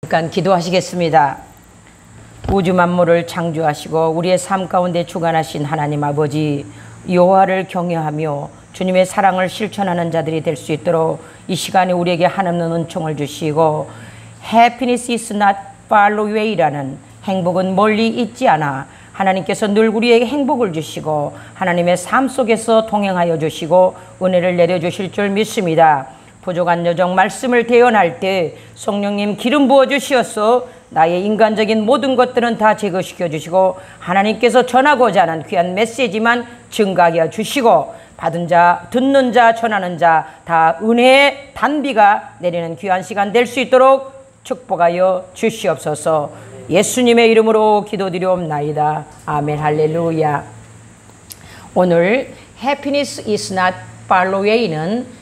잠깐 기도하시겠습니다. 우주 만물을 창조하시고 우리의 삶 가운데 주관하신 하나님 아버지, 여호와를 경외하며 주님의 사랑을 실천하는 자들이 될 수 있도록 이 시간에 우리에게 한없는 은총을 주시고, Happiness is not far away라는 행복은 멀리 있지 않아 하나님께서 늘 우리에게 행복을 주시고 하나님의 삶 속에서 동행하여 주시고 은혜를 내려주실 줄 믿습니다. 부족한 여정 말씀을 대언할 때 성령님 기름 부어 주시어서 나의 인간적인 모든 것들은 다 제거시켜 주시고 하나님께서 전하고자 하는 귀한 메시지만 증가하여 주시고 받은 자, 듣는 자, 전하는 자 다 은혜의 단비가 내리는 귀한 시간 될 수 있도록 축복하여 주시옵소서. 예수님의 이름으로 기도드리옵나이다. 아멘. 할렐루야. 오늘 Happiness is not far away는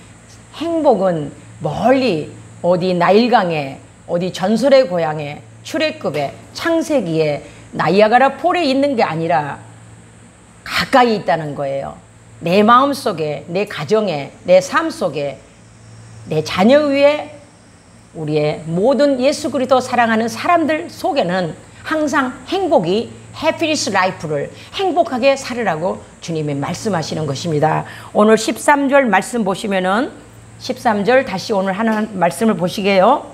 행복은 멀리 어디 나일강에, 어디 전설의 고향에, 출애굽에, 창세기에, 나이아가라 폴에 있는 게 아니라 가까이 있다는 거예요. 내 마음 속에, 내 가정에, 내 삶 속에, 내 자녀 위에, 우리의 모든 예수 그리스도 사랑하는 사람들 속에는 항상 행복이, 해피니스 라이프를 행복하게 살으라고 주님이 말씀하시는 것입니다. 오늘 13절 말씀 보시면은 13절 다시 오늘 하는 말씀을 보시게요.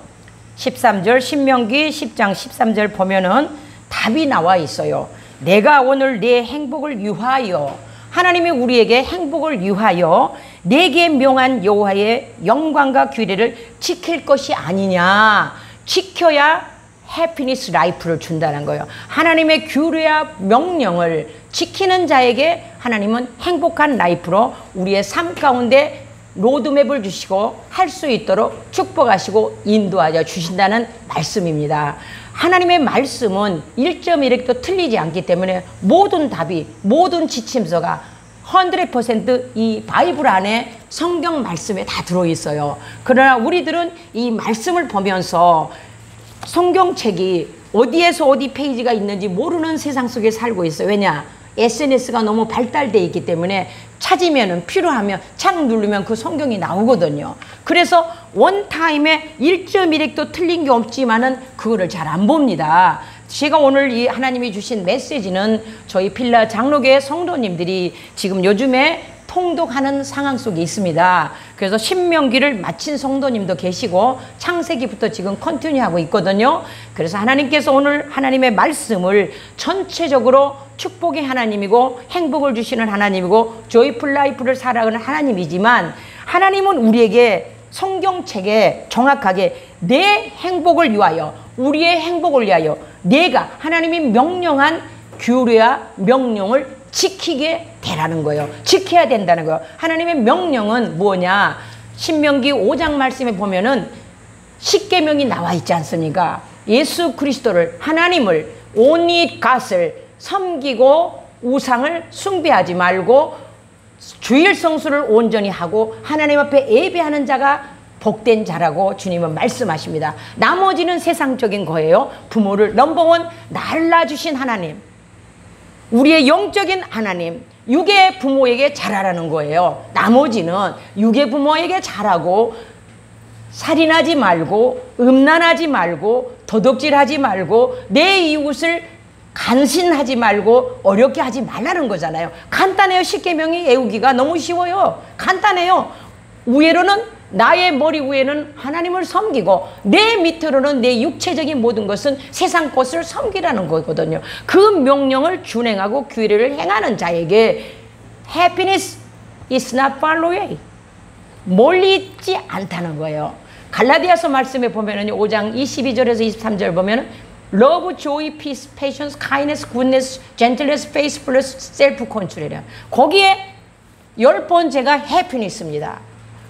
13절 신명기 10장 13절 보면은 답이 나와 있어요. 내가 오늘 내 행복을 위하여, 하나님이 우리에게 행복을 위하여 내게 명한 여호와의 영광과 규례를 지킬 것이 아니냐. 지켜야 해피니스 라이프를 준다는 거예요. 하나님의 규례와 명령을 지키는 자에게 하나님은 행복한 라이프로 우리의 삶 가운데 로드맵을 주시고 할 수 있도록 축복하시고 인도하여 주신다는 말씀입니다. 하나님의 말씀은 1.1획도 틀리지 않기 때문에 모든 답이, 모든 지침서가 100% 이 바이블 안에 성경 말씀에 다 들어있어요. 그러나 우리들은 이 말씀을 보면서 성경책이 어디에서 어디 페이지가 있는지 모르는 세상 속에 살고 있어요. 왜냐? SNS가 너무 발달되어 있기 때문에 찾으면, 필요하면 창 누르면 그 성경이 나오거든요. 그래서 원타임에 1.1획도 틀린 게 없지만은 그거를 잘 안 봅니다. 제가 오늘 이 하나님이 주신 메시지는 저희 필라 장로교회 성도님들이 지금 요즘에 통독하는 상황 속에 있습니다. 그래서 신명기를 마친 성도님도 계시고 창세기부터 지금 컨티뉴하고 있거든요. 그래서 하나님께서 오늘 하나님의 말씀을 전체적으로 축복의 하나님이고 행복을 주시는 하나님이고 조이풀 라이프를 살아가는 하나님이지만, 하나님은 우리에게 성경책에 정확하게 내 행복을 위하여, 우리의 행복을 위하여 내가 하나님이 명령한 규례와 명령을 지키게 되라는 거예요. 지켜야 된다는 거예요. 하나님의 명령은 뭐냐? 신명기 5장 말씀에 보면은 십계명이 나와 있지 않습니까? 예수 그리스도를, 하나님을, only God을 섬기고 우상을 숭배하지 말고 주일 성수를 온전히 하고 하나님 앞에 예배하는 자가 복된 자라고 주님은 말씀하십니다. 나머지는 세상적인 거예요. 부모를 넘버원 나를 낳아주신 하나님, 우리의 영적인 하나님, 육의 부모에게 잘하라는 거예요. 나머지는 육의 부모에게 잘하고 살인하지 말고 음란하지 말고 도둑질하지 말고 내 이웃을 간신하지 말고 어렵게 하지 말라는 거잖아요. 간단해요. 십계명이 외우기가 너무 쉬워요. 간단해요. 위로는, 나의 머리 위에는 하나님을 섬기고 내 밑으로는 내 육체적인 모든 것은 세상 것을 섬기라는 거거든요. 그 명령을 준행하고 규례를 행하는 자에게 Happiness is not far away, 멀리 있지 않다는 거예요. 갈라디아서 말씀에 보면은 5장 22절에서 23절 보면은 Love, joy, peace, patience, kindness, goodness, gentleness, faithfulness, self-control이래요. 거기에 10번째가 happiness입니다.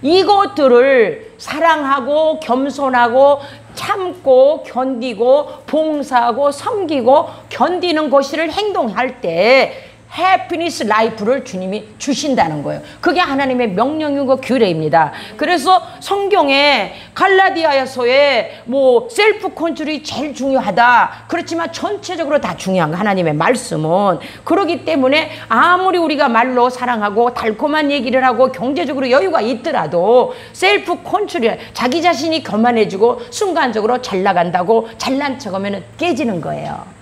이것들을 사랑하고 겸손하고 참고 견디고 봉사하고 섬기고 견디는 것을 행동할 때 해피니스 라이프를 주님이 주신다는 거예요. 그게 하나님의 명령이고 규례입니다. 그래서 성경에 갈라디아서에 뭐 셀프 컨트롤이 제일 중요하다. 그렇지만 전체적으로 다 중요한 거 하나님의 말씀은. 그렇기 때문에 아무리 우리가 말로 사랑하고 달콤한 얘기를 하고 경제적으로 여유가 있더라도 셀프 컨트롤, 자기 자신이 교만해지고 순간적으로 잘 나간다고 잘난 척하면 깨지는 거예요.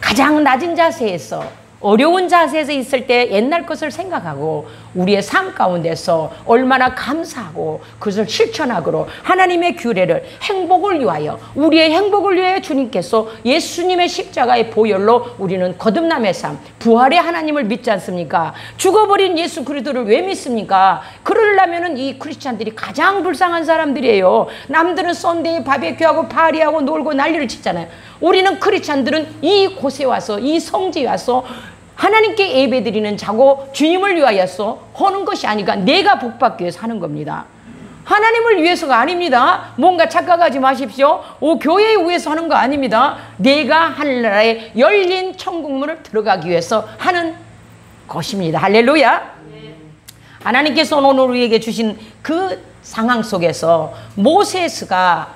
가장 낮은 자세에서, 어려운 자세에서 있을 때 옛날 것을 생각하고 우리의 삶 가운데서 얼마나 감사하고 그것을 실천하고 하나님의 규례를, 행복을 위하여, 우리의 행복을 위하여 주님께서 예수님의 십자가의 보혈로 우리는 거듭남의 삶, 부활의 하나님을 믿지 않습니까? 죽어버린 예수 그리스도를 왜 믿습니까? 그러려면은 이 크리스찬들이 가장 불쌍한 사람들이에요. 남들은 썬데이 바베큐하고 파리하고 놀고 난리를 치잖아요. 우리는 크리스찬들은 이 곳에 와서, 이 성지에 와서 하나님께 예배드리는 자고 주님을 위하여서 하는 것이 아니라 내가 복받기 위해서 하는 겁니다. 하나님을 위해서가 아닙니다. 뭔가 착각하지 마십시오. 교회에 위해서 하는 거 아닙니다. 내가 하늘나라에 열린 천국문을 들어가기 위해서 하는 것입니다. 할렐루야. 하나님께서 오늘 우리에게 주신 그 상황 속에서 모세스가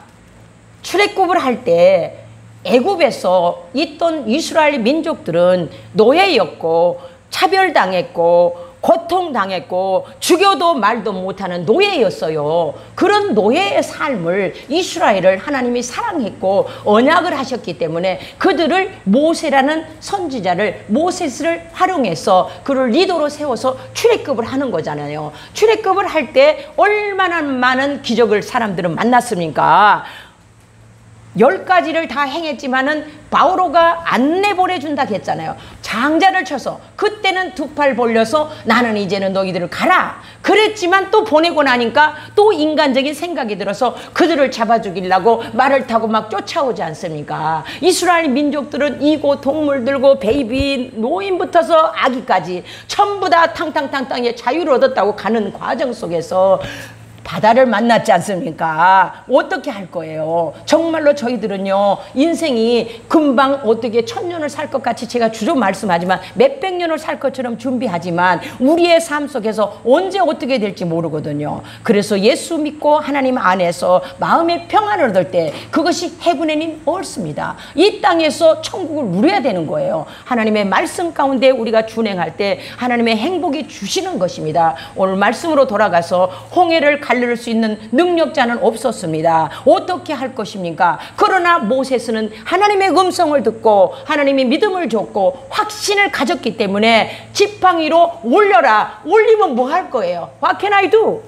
출애굽을 할 때 애굽에서 있던 이스라엘 민족들은 노예였고 차별당했고 고통당했고 죽여도 말도 못하는 노예였어요. 그런 노예의 삶을 이스라엘을 하나님이 사랑했고 언약을 하셨기 때문에 그들을 모세라는 선지자를, 모세스를 활용해서 그를 리더로 세워서 출애굽을 하는 거잖아요. 출애굽을 할 때 얼마나 많은 기적을 사람들은 만났습니까? 10가지를 다 행했지만은 바오로가 안 내보내준다 했잖아요. 장자를 쳐서 그때는 두 팔 벌려서 나는 이제는 너희들을 가라 그랬지만 또 보내고 나니까 또 인간적인 생각이 들어서 그들을 잡아 죽이려고 말을 타고 막 쫓아오지 않습니까? 이스라엘 민족들은 이고 동물 들고 베이비 노인부터서 아기까지 전부 다 탕탕탕탕에 자유를 얻었다고 가는 과정 속에서 바다를 만났지 않습니까? 어떻게 할 거예요? 정말로 저희들은요, 인생이 금방 어떻게 1000년을 살 것 같이 제가 주로 말씀하지만 몇백 년을 살 것처럼 준비하지만 우리의 삶 속에서 언제 어떻게 될지 모르거든요. 그래서 예수 믿고 하나님 안에서 마음의 평안을 얻을 때 그것이 heaven이 옳습니다. 이 땅에서 천국을 누려야 되는 거예요. 하나님의 말씀 가운데 우리가 준행할 때 하나님의 행복이 주시는 것입니다. 오늘 말씀으로 돌아가서 홍해를 갈릴 수 있는 능력자는 없었습니다. 어떻게 할 것입니까? 그러나 모세스는 하나님의 음성을 듣고 하나님이 믿음을 줬고 확신을 가졌기 때문에 지팡이로 올려라. 올리면 뭐 할 거예요? What can I do?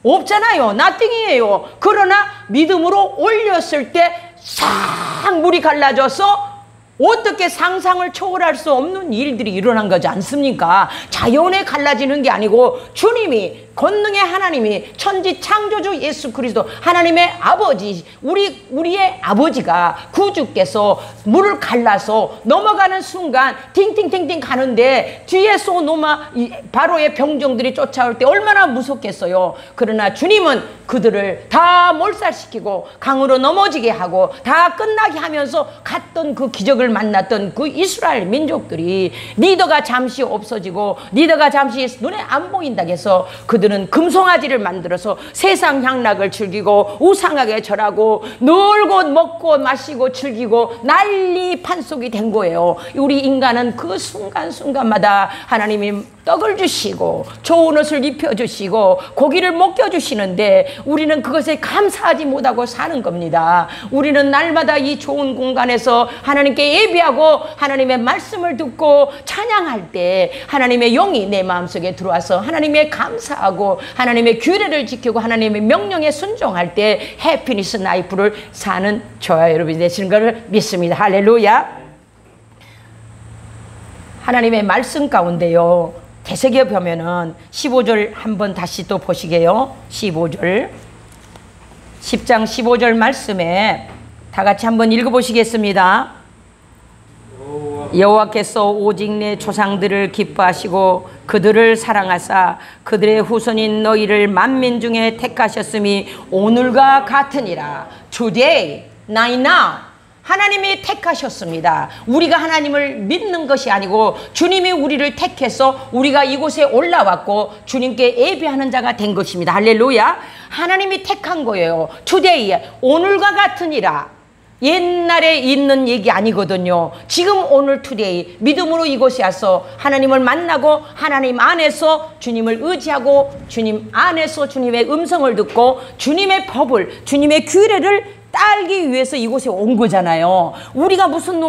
없잖아요. nothing이에요. 그러나 믿음으로 올렸을 때 싹 물이 갈라져서 어떻게 상상을 초월할 수 없는 일들이 일어난 거지 않습니까? 자연에 갈라지는 게 아니고 주님이, 권능의 하나님이, 천지 창조주 예수 그리스도 하나님의 아버지, 우리의 아버지가, 구주께서 물을 갈라서 넘어가는 순간 팅팅팅팅 가는데 뒤에 소노마 바로의 병정들이 쫓아올 때 얼마나 무섭겠어요. 그러나 주님은 그들을 다 몰살시키고 강으로 넘어지게 하고 다 끝나게 하면서 갔던 그 기적을 만났던 그 이스라엘 민족들이 리더가 잠시 없어지고 리더가 잠시 눈에 안 보인다 해서 그들은 금송아지를 만들어서 세상 향락을 즐기고 우상하게 절하고 놀고 먹고 마시고 즐기고 난리 판속이 된 거예요. 우리 인간은 그 순간순간마다 하나님이 떡을 주시고 좋은 옷을 입혀주시고 고기를 먹여주시는데 우리는 그것에 감사하지 못하고 사는 겁니다. 우리는 날마다 이 좋은 공간에서 하나님께 예배하고 하나님의 말씀을 듣고 찬양할 때 하나님의 영이 내 마음속에 들어와서 하나님의 감사하고 하나님의 규례를 지키고 하나님의 명령에 순종할 때 해피니스 라이프를 사는 저와 여러분이 되시는 것을 믿습니다. 할렐루야. 하나님의 말씀 가운데요, 대세기에 보면은 15절 한번 다시 또 보시게요. 15절 10장 15절 말씀에 다 같이 한번 읽어보시겠습니다. 여호와께서 오직 내 조상들을 기뻐하시고 그들을 사랑하사 그들의 후손인 너희를 만민 중에 택하셨음이 오늘과 같으니라. Today, now. 하나님이 택하셨습니다. 우리가 하나님을 믿는 것이 아니고 주님이 우리를 택해서 우리가 이곳에 올라왔고 주님께 예배하는 자가 된 것입니다. 할렐루야. 하나님이 택한 거예요. 투데이, 오늘과 같으니라. 옛날에 있는 얘기 아니거든요. 지금 오늘 투데이 믿음으로 이곳에 와서 하나님을 만나고 하나님 안에서 주님을 의지하고 주님 안에서 주님의 음성을 듣고 주님의 법을, 주님의 규례를 따르기 위해서 이곳에 온 거잖아요. 우리가 무슨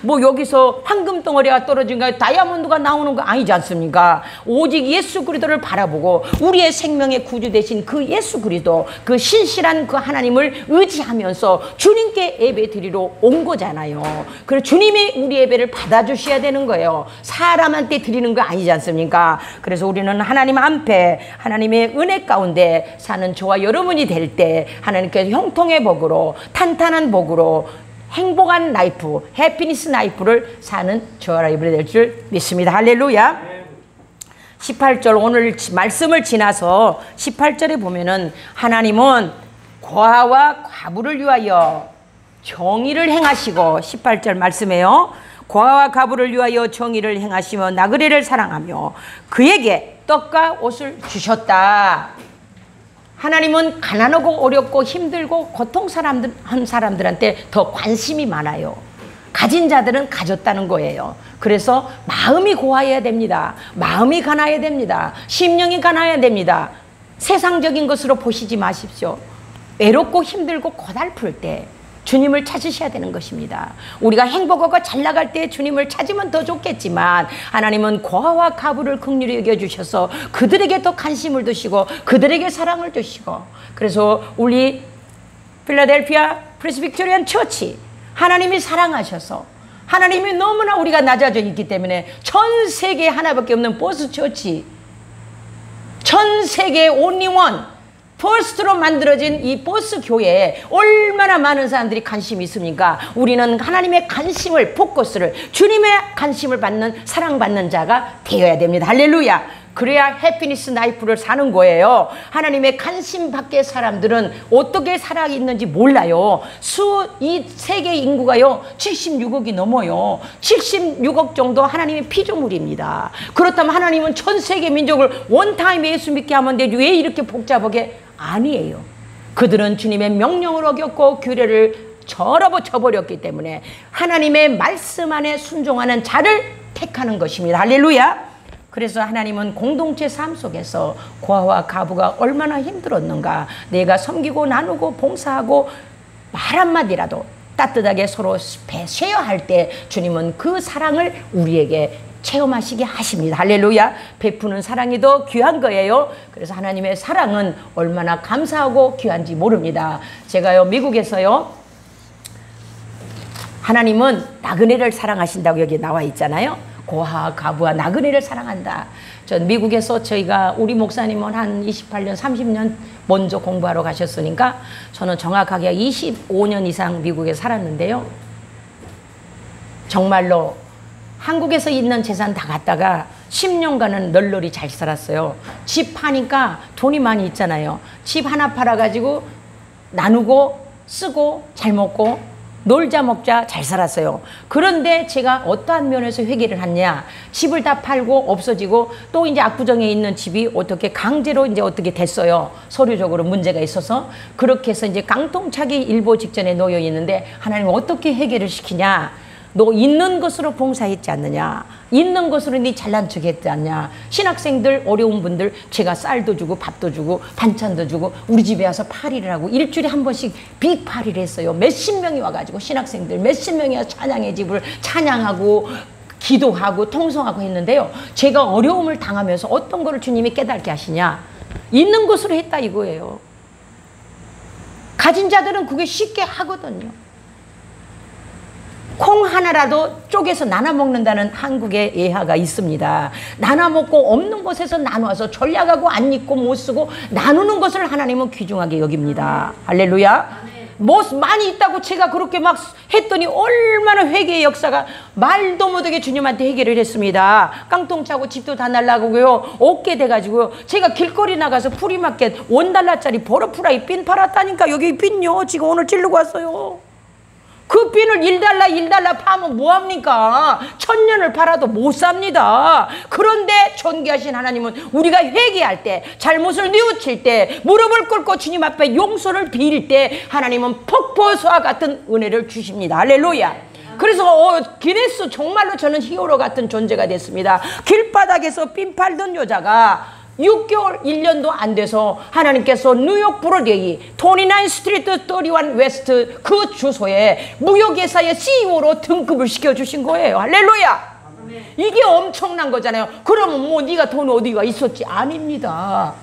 뭐 여기서 황금 덩어리가 떨어진 거 다이아몬드가 나오는 거 아니지 않습니까? 오직 예수 그리스도를 바라보고 우리의 생명의 구주 되신 그 예수 그리스도, 그 신실한 그 하나님을 의지하면서 주님께 예배 드리러 온 거잖아요. 그래서 주님이 우리 예배를 받아주셔야 되는 거예요. 사람한테 드리는 거 아니지 않습니까? 그래서 우리는 하나님 앞에 하나님의 은혜 가운데 사는 저와 여러분이 될 때 하나님께서 형통의 복, 탄탄한 복으로 행복한 라이프, 해피니스 라이프를 사는 저와 여러분이 될 줄 믿습니다. 할렐루야. 18절 오늘 말씀을 지나서 18절에 보면은 하나님은 고아와 과부를 위하여 정의를 행하시고 18절 말씀에요. 고아와 과부를 위하여 정의를 행하시며 나그네를 사랑하며 그에게 떡과 옷을 주셨다. 하나님은 가난하고 어렵고 힘들고 고통한 사람들한테 더 관심이 많아요. 가진 자들은 가졌다는 거예요. 그래서 마음이 고와야 됩니다. 마음이 가나야 됩니다. 심령이 가나야 됩니다. 세상적인 것으로 보시지 마십시오. 외롭고 힘들고 고달플 때 주님을 찾으셔야 되는 것입니다. 우리가 행복하고 잘 나갈 때 주님을 찾으면 더 좋겠지만 하나님은 고아와 과부를 긍휼히 여겨주셔서 그들에게 더 관심을 두시고 그들에게 사랑을 주시고, 그래서 우리 필라델피아 프레스비테리안 처치 하나님이 사랑하셔서 하나님이 너무나 우리가 낮아져 있기 때문에 전 세계에 하나밖에 없는 보스 처치, 전 세계에 only one 퍼스트로 만들어진 이 보스 교회에 얼마나 많은 사람들이 관심이 있습니까? 우리는 하나님의 관심을, 포커스를, 주님의 관심을 받는, 사랑받는 자가 되어야 됩니다. 할렐루야. 그래야 해피니스 라이프를 사는 거예요. 하나님의 관심 밖의 사람들은 어떻게 살아있는지 몰라요. 이 세계 인구가요 76억이 넘어요. 76억 정도 하나님의 피조물입니다. 그렇다면 하나님은 전 세계 민족을 원타임 예수 믿게 하면 되지 왜 이렇게 복잡하게? 아니에요. 그들은 주님의 명령을 어겼고 규례를 저버렸기 때문에 하나님의 말씀 안에 순종하는 자를 택하는 것입니다. 할렐루야. 그래서 하나님은 공동체 삶 속에서 고아와 과부가 얼마나 힘들었는가, 내가 섬기고 나누고 봉사하고 말 한마디라도 따뜻하게 서로 쉐어할 때 주님은 그 사랑을 우리에게 체험하시게 하십니다. 할렐루야. 베푸는 사랑이 더 귀한 거예요. 그래서 하나님의 사랑은 얼마나 감사하고 귀한지 모릅니다. 제가요 미국에서요 하나님은 나그네를 사랑하신다고 여기 나와 있잖아요. 고아, 과부와 나그네를 사랑한다. 전 미국에서 저희가 우리 목사님은 한 28년, 30년 먼저 공부하러 가셨으니까 저는 정확하게 25년 이상 미국에 살았는데요. 정말로 한국에서 있는 재산 다 갖다가 10년간은 널널히 잘 살았어요. 집 파니까 돈이 많이 있잖아요. 집 하나 팔아가지고 나누고 쓰고 잘 먹고 놀자 먹자 잘 살았어요. 그런데 제가 어떠한 면에서 회개를 했냐, 집을 다 팔고 없어지고 또 이제 압구정에 있는 집이 어떻게 강제로 이제 어떻게 됐어요. 서류적으로 문제가 있어서. 그렇게 해서 이제 깡통차기 일보 직전에 놓여 있는데 하나님은 어떻게 해결을 시키냐. 너 있는 것으로 봉사했지 않느냐, 있는 것으로 네 잘난 척 했지 않냐. 신학생들 어려운 분들 제가 쌀도 주고 밥도 주고 반찬도 주고 우리 집에 와서 파리를 하고 일주일에 한 번씩 빅 파리를 했어요. 몇십 명이 와가지고 신학생들 몇십 명이 와서 찬양의 집을 찬양하고 기도하고 통성하고 했는데요. 제가 어려움을 당하면서 어떤 거를 주님이 깨닫게 하시냐, 있는 것으로 했다 이거예요. 가진 자들은 그게 쉽게 하거든요. 콩 하나라도 쪼개서 나눠 먹는다는 한국의 예화가 있습니다. 나눠 먹고 없는 곳에서 나눠서 전략하고 안 입고 못 쓰고 나누는 것을 하나님은 귀중하게 여깁니다. 할렐루야. 뭐 많이 있다고 제가 그렇게 막 했더니 얼마나 회개의 역사가 말도 못하게 주님한테 해결을 했습니다. 깡통 차고 집도 다 날라가고요. 없게 돼가지고요. 제가 길거리 나가서 프리마켓 $1짜리 버터프라이 핀 팔았다니까. 여기 핀요. 지금 오늘 찌르고 왔어요. 그 핀을 1달러 파면 뭐합니까? 1000년을 팔아도 못 삽니다. 그런데 존귀하신 하나님은 우리가 회개할 때, 잘못을 뉘우칠 때, 무릎을 꿇고 주님 앞에 용서를 빌 때 하나님은 폭포수와 같은 은혜를 주십니다. 할렐루야. 그래서 기네스 정말로 저는 히어로 같은 존재가 됐습니다. 길바닥에서 핀 팔던 여자가 6개월, 1년도 안 돼서 하나님께서 뉴욕 브로드웨이 29 스트리트 31 웨스트 그 주소에 무역회사의 CEO로 등급을 시켜주신 거예요. 할렐루야. 이게 엄청난 거잖아요. 그러면 뭐 네가 돈 어디가 있었지? 아닙니다.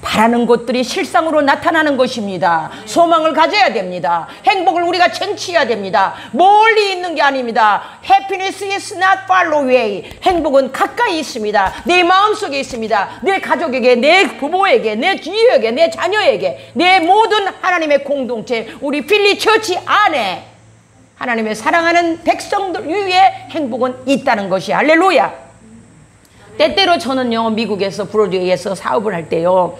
바라는 것들이 실상으로 나타나는 것입니다. 소망을 가져야 됩니다. 행복을 우리가 쟁취해야 됩니다. 멀리 있는 게 아닙니다. Happiness is not far away. 행복은 가까이 있습니다. 내 마음속에 있습니다. 내 가족에게, 내 부모에게, 내 주위에게, 내 자녀에게, 내 모든 하나님의 공동체, 우리 필리 처치 안에 하나님의 사랑하는 백성들 위에 행복은 있다는 것이 할렐루야. 때때로 저는요, 미국에서 브로드웨이에서 사업을 할 때요,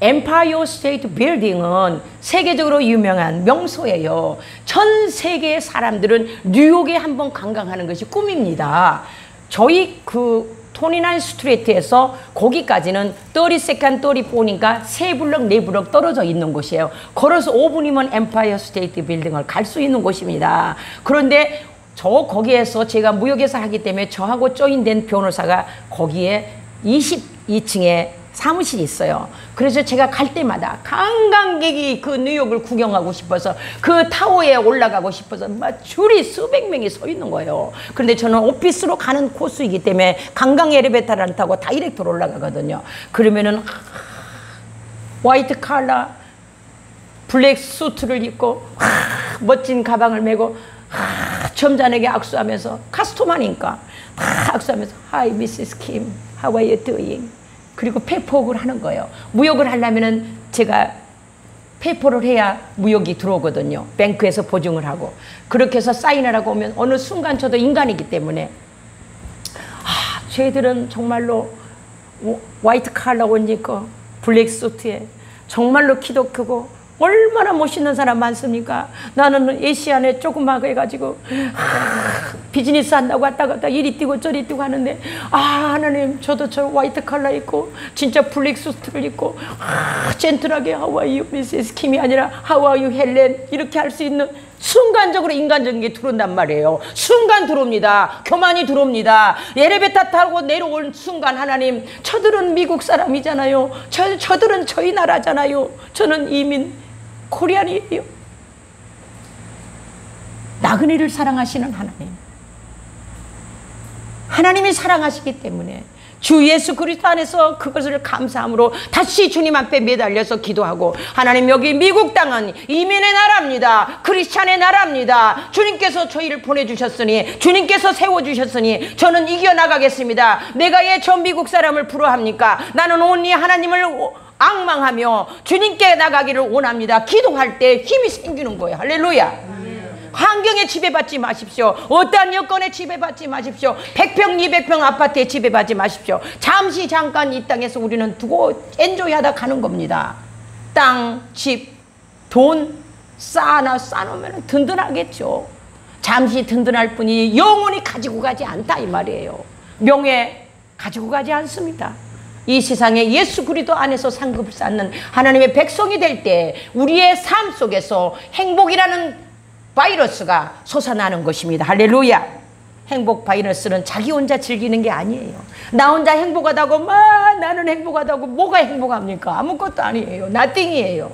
엠파이어 스테이트 빌딩은 세계적으로 유명한 명소예요. 전 세계의 사람들은 뉴욕에 한번 관광하는 것이 꿈입니다. 저희 그 29 스트리트에서 거기까지는 32nd, 34니까 3블럭, 4블럭 떨어져 있는 곳이에요. 걸어서 5분이면 엠파이어 스테이트 빌딩을 갈 수 있는 곳입니다. 그런데 거기에서 제가 무역회사 하기 때문에 저하고 조인된 변호사가 거기에 22층에 사무실이 있어요. 그래서 제가 갈 때마다 관광객이 그 뉴욕을 구경하고 싶어서 그 타워에 올라가고 싶어서 막 줄이 수백 명이 서 있는 거예요. 그런데 저는 오피스로 가는 코스이기 때문에 관광 엘리베이터를 안 타고 다이렉트로 올라가거든요. 그러면은 화이트 칼라 블랙 수트를 입고 멋진 가방을 메고 점잖에게 악수하면서 카스토마니까 악수하면서 Hi, Mrs. Kim, how are you doing? 그리고 페이퍼웍을 하는 거예요. 무역을 하려면은 제가 페이퍼를 해야 무역이 들어오거든요. 뱅크에서 보증을 하고. 그렇게 해서 사인을 하고 오면 어느 순간 저도 인간이기 때문에 쟤들은 정말로 화이트 칼라 옷 입고 블랙 수트에 정말로 키도 크고 얼마나 멋있는 사람 많습니까? 나는 에시안에 조그맣게 해가지고 비즈니스 한다고 왔다 갔다 이리 뛰고 저리 뛰고 하는데 하나님 저도 저 화이트 칼라 입고 진짜 블랙 수트를 입고 젠틀하게 How are you, Mrs. Kim이 아니라 How are you, 헬렌 이렇게 할 수 있는 순간적으로 인간적인 게 들어온단 말이에요. 순간 들어옵니다. 교만이 들어옵니다. 엘리베이터 타고 내려올 순간 하나님 저들은 미국 사람이잖아요. 저들은 저희 나라잖아요. 저는 이민 코리안이에요. 나그네를 사랑하시는 하나님, 하나님이 사랑하시기 때문에 주 예수 그리스도 안에서 그것을 감사함으로 다시 주님 앞에 매달려서 기도하고 하나님 여기 미국 땅은 이민의 나라입니다. 크리스찬의 나라입니다. 주님께서 저희를 보내주셨으니 주님께서 세워주셨으니 저는 이겨나가겠습니다. 내가 왜 저 미국 사람을 부러워합니까? 나는 온리 하나님을 앙망하며 주님께 나가기를 원합니다. 기도할 때 힘이 생기는 거예요. 할렐루야. 환경에 지배받지 마십시오. 어떠한 여건에 지배받지 마십시오. 100평, 200평 아파트에 지배받지 마십시오. 잠깐 이 땅에서 우리는 두고 엔조이하다 가는 겁니다. 땅, 집, 돈 쌓아놓으면 든든하겠죠. 잠시 든든할 뿐이 영원히 가지고 가지 않다 이 말이에요. 명예 가지고 가지 않습니다. 이 세상에 예수 그리스도 안에서 상급을 쌓는 하나님의 백성이 될 때 우리의 삶 속에서 행복이라는 바이러스가 솟아나는 것입니다. 할렐루야. 행복 바이러스는 자기 혼자 즐기는 게 아니에요. 나 혼자 행복하다고 나는 행복하다고 뭐가 행복합니까? 아무것도 아니에요. 나띵이에요.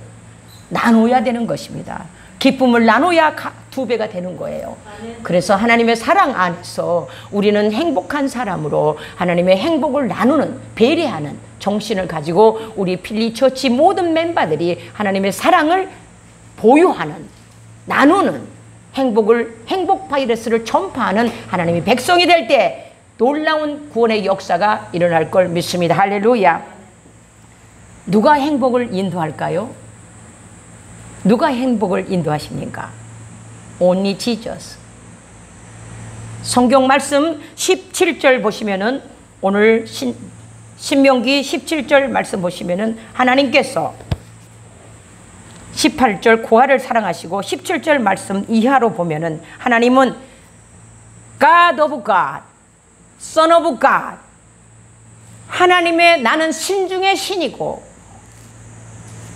나눠야 되는 것입니다. 기쁨을 나눠야 2배가 되는 거예요. 그래서 하나님의 사랑 안에서 우리는 행복한 사람으로 하나님의 행복을 나누는, 배려하는 정신을 가지고 우리 필리 처치 모든 멤버들이 하나님의 사랑을 보유하는, 나누는 행복 바이러스를 전파하는 하나님의 백성이 될 때 놀라운 구원의 역사가 일어날 걸 믿습니다. 할렐루야. 누가 행복을 인도할까요? 누가 행복을 인도하십니까? Only Jesus. 성경 말씀 17절 보시면은 오늘 신명기 17절 말씀 보시면은 하나님께서 18절 고아를 사랑하시고 17절 말씀 이하로 보면은 하나님은 God of God, Son of God, 하나님의 나는 신 중의 신이고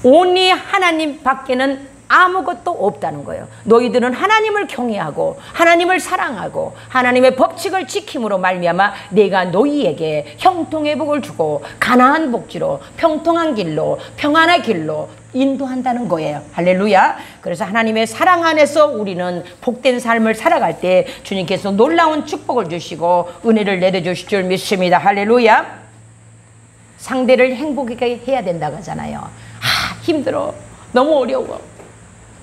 온리 하나님 밖에는 아무것도 없다는 거예요. 너희들은 하나님을 경외하고 하나님을 사랑하고 하나님의 법칙을 지킴으로 말미암아 내가 너희에게 형통의 복을 주고 가나안 복지로 평통한 길로 평안의 길로 인도한다는 거예요. 할렐루야. 그래서 하나님의 사랑 안에서 우리는 복된 삶을 살아갈 때 주님께서 놀라운 축복을 주시고 은혜를 내려주실 줄 믿습니다. 할렐루야. 상대를 행복하게 해야 된다고 하잖아요. 힘들어, 너무 어려워.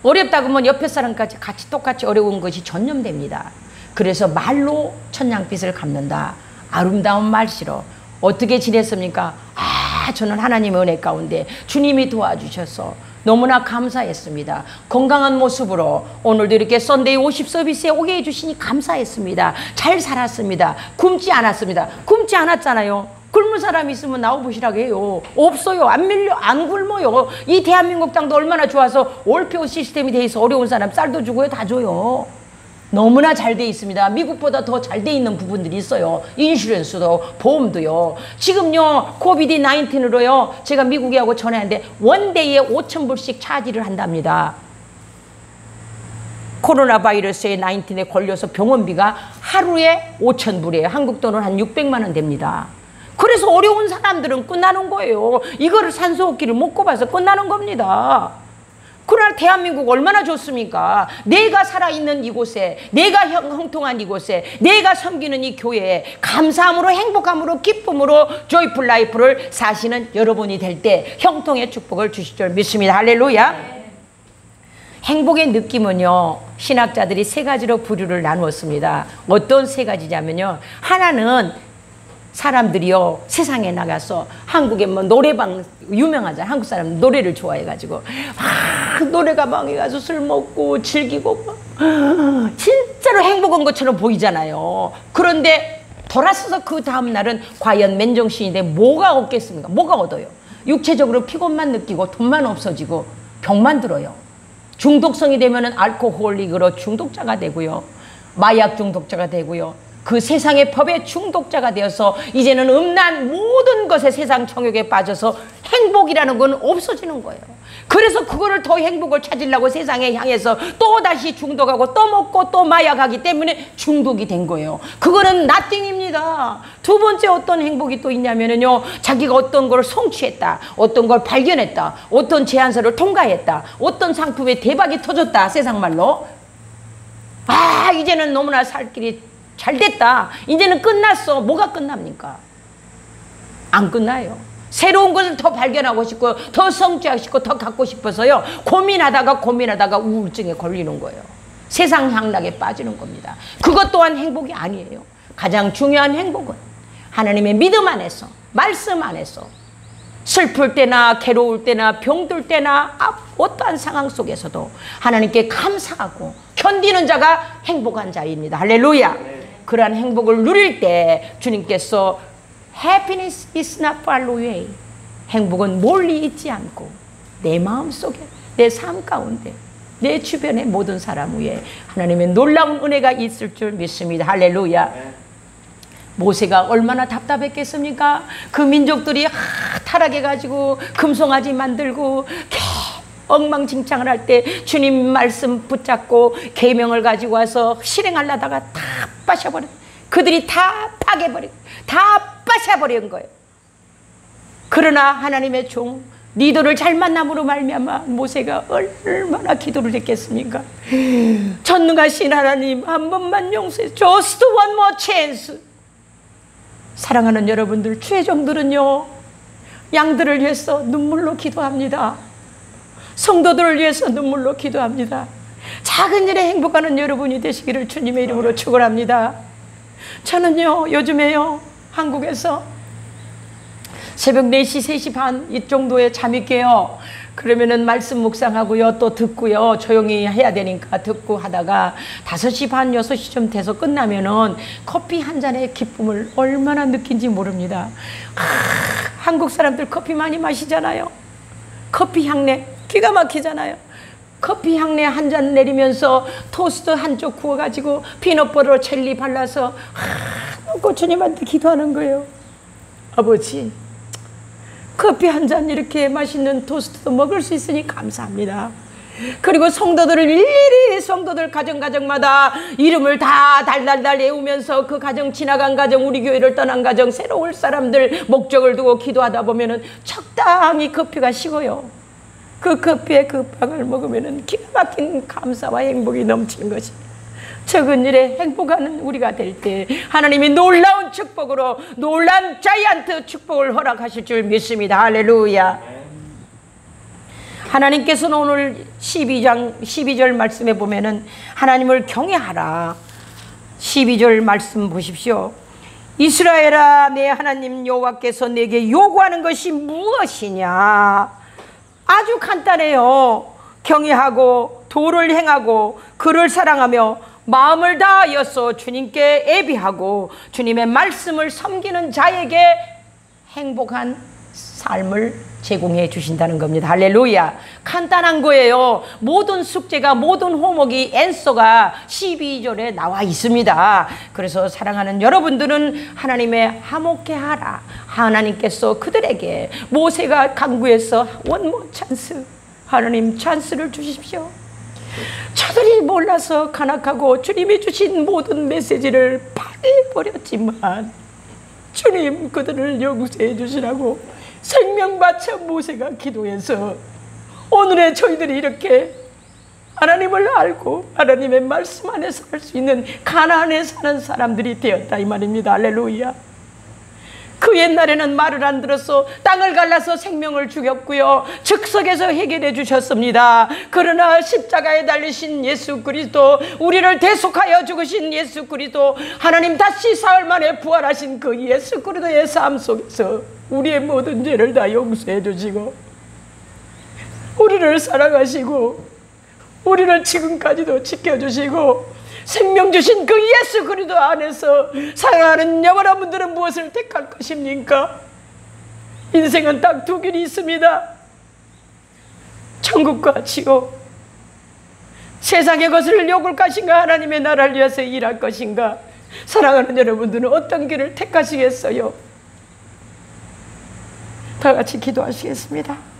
어렵다고 하면 옆에 사람까지 같이 똑같이 어려운 것이 전염됩니다. 그래서 말로 천냥빚을 갚는다. 아름다운 말씨로 어떻게 지냈습니까? 저는 하나님의 은혜 가운데 주님이 도와주셔서 너무나 감사했습니다. 건강한 모습으로 오늘도 이렇게 썬데이 50 서비스에 오게 해주시니 감사했습니다. 잘 살았습니다. 굶지 않았습니다. 굶지 않았잖아요. 굶은 사람이 있으면 나와보시라고 해요. 없어요. 안 굶어요. 이 대한민국 땅도 얼마나 좋아서 올페오 시스템이 돼 있어. 어려운 사람 쌀도 주고요. 다 줘요. 너무나 잘 돼 있습니다. 미국보다 더 잘 돼 있는 부분들이 있어요. 인슈런스도 보험도요. 지금요 코비드 19으로요 제가 미국에 하고 전화했는데 원데이에 5,000불씩 차지를 한답니다. 코로나 바이러스에 19에 걸려서 병원비가 하루에 5,000불이에요. 한국 돈은 한 600만 원 됩니다. 그래서 어려운 사람들은 끝나는 거예요. 이거를 산소호흡기를 못 꼽아서 끝나는 겁니다. 그러나 대한민국 얼마나 좋습니까? 내가 살아있는 이곳에, 내가 형통한 이곳에, 내가 섬기는 이 교회에 감사함으로 행복함으로 기쁨으로 조이풀 라이프를 사시는 여러분이 될 때 형통의 축복을 주실 줄 믿습니다. 할렐루야. 행복의 느낌은요 신학자들이 세 가지로 부류를 나누었습니다. 어떤 세 가지냐면요, 하나는 사람들이요 세상에 나가서 한국에 뭐 노래방 유명하잖아요. 한국 사람 노래를 좋아해가지고 노래가방에 가서 술 먹고 즐기고 진짜로 행복한 것처럼 보이잖아요. 그런데 돌아서서 그 다음날은 과연 맨정신인데 뭐가 얻겠습니까? 뭐가 얻어요? 육체적으로 피곤만 느끼고 돈만 없어지고 병만 들어요. 중독성이 되면은 알코올릭으로 중독자가 되고요, 마약 중독자가 되고요, 그 세상의 법의 중독자가 되어서 이제는 음란 모든 것에 세상 정욕에 빠져서 행복이라는 건 없어지는 거예요. 그래서 그거를 더 행복을 찾으려고 세상에 향해서 또 다시 중독하고 또 먹고 또 마약하기 때문에 중독이 된 거예요. 그거는 나띵입니다. 두 번째 어떤 행복이 또 있냐면요, 자기가 어떤 걸 성취했다, 어떤 걸 발견했다, 어떤 제안서를 통과했다, 어떤 상품에 대박이 터졌다, 세상 말로 이제는 너무나 살 길이 잘 됐다, 이제는 끝났어. 뭐가 끝납니까? 안 끝나요. 새로운 것을 더 발견하고 싶고 더 성취하고 싶고 더 갖고 싶어서요 고민하다가 우울증에 걸리는 거예요. 세상 향락에 빠지는 겁니다. 그것 또한 행복이 아니에요. 가장 중요한 행복은 하나님의 믿음 안에서, 말씀 안에서, 슬플 때나 괴로울 때나 병들 때나 어떠한 상황 속에서도 하나님께 감사하고 견디는 자가 행복한 자입니다. 할렐루야. 그러한 행복을 누릴 때 주님께서 Happiness is not far away, 행복은 멀리 있지 않고 내 마음속에, 내 삶 가운데, 내 주변의 모든 사람 위에 하나님의 놀라운 은혜가 있을 줄 믿습니다. 할렐루야. 모세가 얼마나 답답했겠습니까? 그 민족들이 타락해가지고 금송아지 만들고 엉망진창을 할 때 주님 말씀 붙잡고 계명을 가지고 와서 실행하려다가 다 빠셔버린, 그들이 다 파괴버리고 다 빠셔버린 거예요. 그러나 하나님의 종 리더를 잘 만남으로 말미암아 모세가 얼마나 기도를 했겠습니까? 전능하신 하나님, 한 번만 용서해, just one more chance. 사랑하는 여러분들, 최종들은요 양들을 위해서 눈물로 기도합니다. 성도들을 위해서 눈물로 기도합니다. 작은 일에 행복하는 여러분이 되시기를 주님의 이름으로 축원합니다. 저는요 요즘에요 한국에서 새벽 4시, 3시 반 이 정도에 잠이 깨요. 그러면은 말씀 묵상하고요, 또 듣고요, 조용히 해야 되니까 듣고 하다가 5시 반, 6시쯤 돼서 끝나면은 커피 한 잔의 기쁨을 얼마나 느낀지 모릅니다. 한국 사람들 커피 많이 마시잖아요. 커피 향내 기가 막히잖아요. 커피 향내 한 잔 내리면서 토스트 한쪽 구워가지고 피넛버터 젤리 발라서 놓고 주님한테 기도하는 거예요. 아버지, 커피 한 잔 이렇게 맛있는 토스트도 먹을 수 있으니 감사합니다. 그리고 성도들을 일일이 성도들 가정마다 이름을 다 달달달 외우면서 그 가정, 지나간 가정, 우리 교회를 떠난 가정, 새로 올 사람들 목적을 두고 기도하다 보면은 적당히 커피가 식어요. 그 커피에 그 빵을 먹으면은 기가 막힌 감사와 행복이 넘치는 것이, 적은 일에 행복하는 우리가 될 때 하나님이 놀라운 축복으로 놀란 자이언트 축복을 허락하실 줄 믿습니다. 할렐루야. 하나님께서는 오늘 12절 말씀에 보면은 하나님을 경외하라. 12절 말씀 보십시오. 이스라엘아, 내 하나님 여호와께서 내게 요구하는 것이 무엇이냐? 아주 간단해요. 경외하고 도를 행하고 그를 사랑하며 마음을 다하여서 주님께 예비하고 주님의 말씀을 섬기는 자에게 행복한 삶을 제공해 주신다는 겁니다. 할렐루야. 간단한 거예요. 모든 숙제가, 모든 호목이, 앤서가 12절에 나와 있습니다. 그래서 사랑하는 여러분들은 하나님의 화목해 하라. 하나님께서 그들에게 모세가 간구해서 원모 찬스, 하나님 찬스를 주십시오. 저들이 몰라서 간악하고 주님이 주신 모든 메시지를 파괴해버렸지만 주님 그들을 용서해 주시라고 생명 바쳐 모세가 기도해서 오늘의 저희들이 이렇게 하나님을 알고 하나님의 말씀 안에서 살 수 있는 가나안에 사는 사람들이 되었다 이 말입니다. 할렐루야. 그 옛날에는 말을 안 들어서 땅을 갈라서 생명을 죽였고요, 즉석에서 해결해 주셨습니다. 그러나 십자가에 달리신 예수 그리스도, 우리를 대속하여 죽으신 예수 그리스도, 하나님 다시 사흘 만에 부활하신 그 예수 그리스도의 삶 속에서 우리의 모든 죄를 다 용서해 주시고 우리를 사랑하시고 우리를 지금까지도 지켜주시고 생명 주신 그 예수 그리스도 안에서 사랑하는 영원한 분들은 무엇을 택할 것입니까? 인생은 딱 두 길이 있습니다. 천국과 지옥. 세상의 것을 욕을 것인가, 하나님의 나라를 위해서 일할 것인가? 사랑하는 여러분들은 어떤 길을 택하시겠어요? 다 같이 기도하시겠습니다.